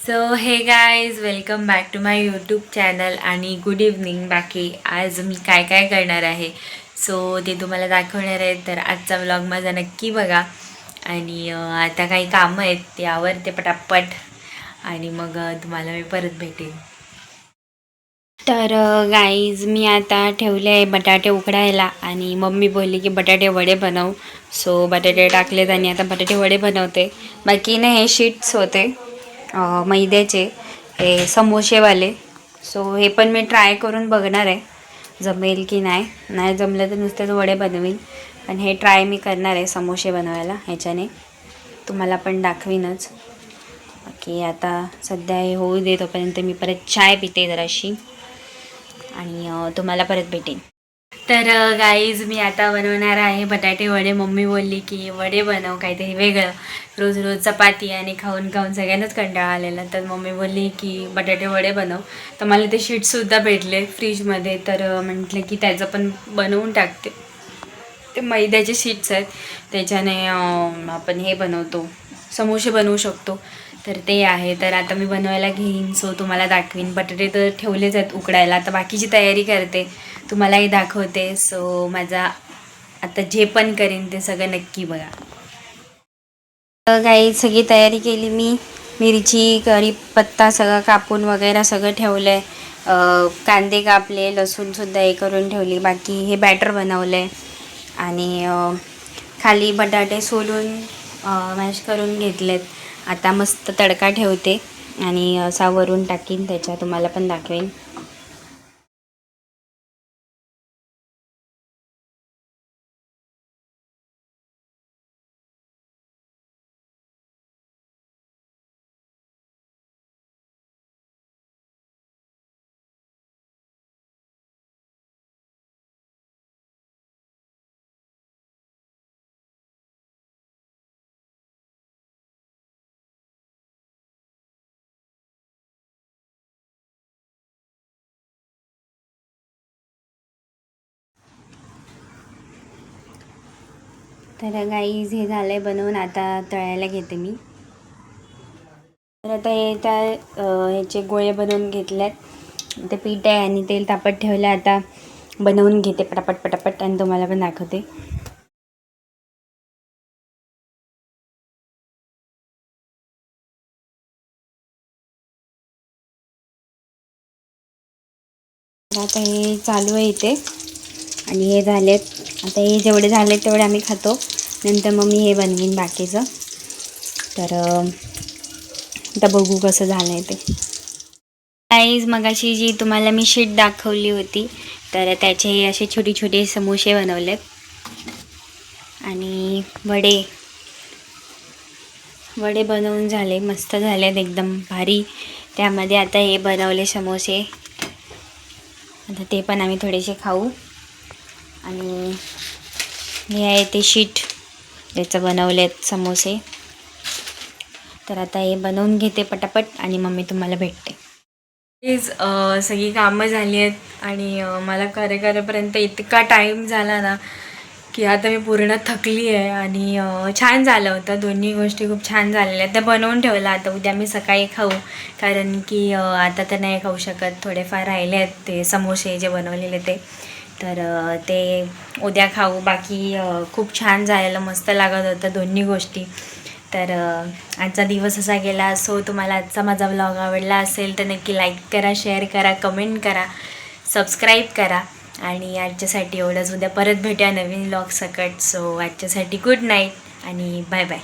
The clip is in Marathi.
So hey guys welcome back to my YouTube channel आणि गुड इव्हनिंग. बाकी आज मी काय काय करणार आहे सो ते तुम्हाला दाखवणार आहे. तर आजचा व्लॉग माझा नक्की बघा. आणि आता काही कामं आहेत ते आवरते पटापट आणि मग तुम्हाला मी परत भेटेन. तर गाईज मी आता ठेवले आहे बटाटे उकडायला आणि मम्मी बोलली की बटाटे वडे बनव. सो बटाटे टाकलेत आणि आता बटाटे वडे बनवते. बाकी नाही हे शीट्स होते मैद्याचे, हे समोसेवाले. सो हे पण मी ट्राय करून बघणार आहे जमेल की नाही जमलं तर नुसतेच वडे बनवीन. पण हे ट्राय मी करणार आहे समोसे बनवायला ह्याच्याने, तुम्हाला पण दाखवीनच. बाकी आता सध्या हे होऊ दे तोपर्यंत मी परत चाय पिते जराशी आणि तुम्हाला परत भेटेन. तर गाईज मी आता बनवणार आहे बटाटे वडे. मम्मी बोलली की वडे बनव काहीतरी वेगळं, रोज रोज चपाती आणि खाऊन खाऊन सगळ्यांनाच कंटाळा आलेला. तर मम्मी बोलली की बटाटे वडे बनव. तर मला ते शीट्ससुद्धा भेटले फ्रीजमध्ये, तर म्हटलं की त्याचं पण बनवून टाकते. ते मैद्याचे शीट्स आहेत त्याच्याने आपण हे बनवतो, समोसे बनवू शकतो. तर ते आहे. तर आता मी बनवायला घेईन सो तुम्हाला दाखवीन. बटाटे तर ठेवलेच आहेत उकडायला, आता बाकीची तयारी करते, तुम्हालाही दाखवते. सो माझा आता जे पण करीन ते सगळं नक्की बघा. काही सगळी तयारी केली मी. मिरची, कढीपत्ता सगळं कापून वगैरे सगळं ठेवलं आहे. कांदे कापले, लसूणसुद्धा हे करून ठेवली. बाकी हे बॅटर बनवलं आहे आणि खाली बटाटे सोलून मॅश करून घेतलेत. आता मस्त तडका ठेवते आणि असा वरून टाकीन त्याच्या, तुम्हाला पण दाखवेन. तर गाईज हे झालं आहे बनवून, आता तळायला घेते मी. तर आता हे त्या ह्याचे गोळे बनवून घेतलेत. ते पीठ आहे आणि तेल तापत ठेवलं. आता बनवून घेते पटापट पटापट आणि तुम्हाला पण दाखवते. आता हे चालू आहे इथे आणि हे झालेत. आता हे जेवढे झालेत तेवढे आम्ही खातो, नंतर मग मी हे बनवीन बाकीचं. तर आता बघू कसं झालं आहे ते. गाईज मगाशी जी तुम्हाला मी शीट दाखवली होती तर त्याचे असे छोटे छोटे समोसे बनवलेत आणि वडे बनवून झाले, मस्त झालेत एकदम भारी. त्यामध्ये आता हे बनवले समोसे, आता ते पण आम्ही थोडेसे खाऊ. आणि हे आहे ते शीट त्याचं बनवलेत समोसे. तर आता हे बनवून घेते पटापट आणि मग मी तुम्हाला भेटते. प्लीज सगळी कामं झाली आहेत आणि मला करेपर्यंत इतका टाईम झाला ना की आता मी पूर्ण थकली आहे. आणि छान झालं होतं, दोन्ही गोष्टी खूप छान झालेल्या आहेत. त्या बनवून ठेवलं, आता उद्या मी सकाळी खाऊ, कारण की आता तर नाही खाऊ शकत. थोडेफार राहिले आहेत ते समोसे जे बनवलेले ते, तर ते उद्या खाऊ. बाकी खूप छान झालेलं, मस्त लागत होतं दोन्ही गोष्टी. तर आजचा दिवस असा गेला. सो तुम्हाला आजचा माझा व्लॉग आवडला असेल तर नक्की लाईक करा, शेअर करा, कमेंट करा, सबस्क्राईब करा. आणि आजच्यासाठी एवढंच. उद्या परत भेटूया नवीन व्लॉग सकट. सो आजच्यासाठी गुड नाईट आणि बाय बाय.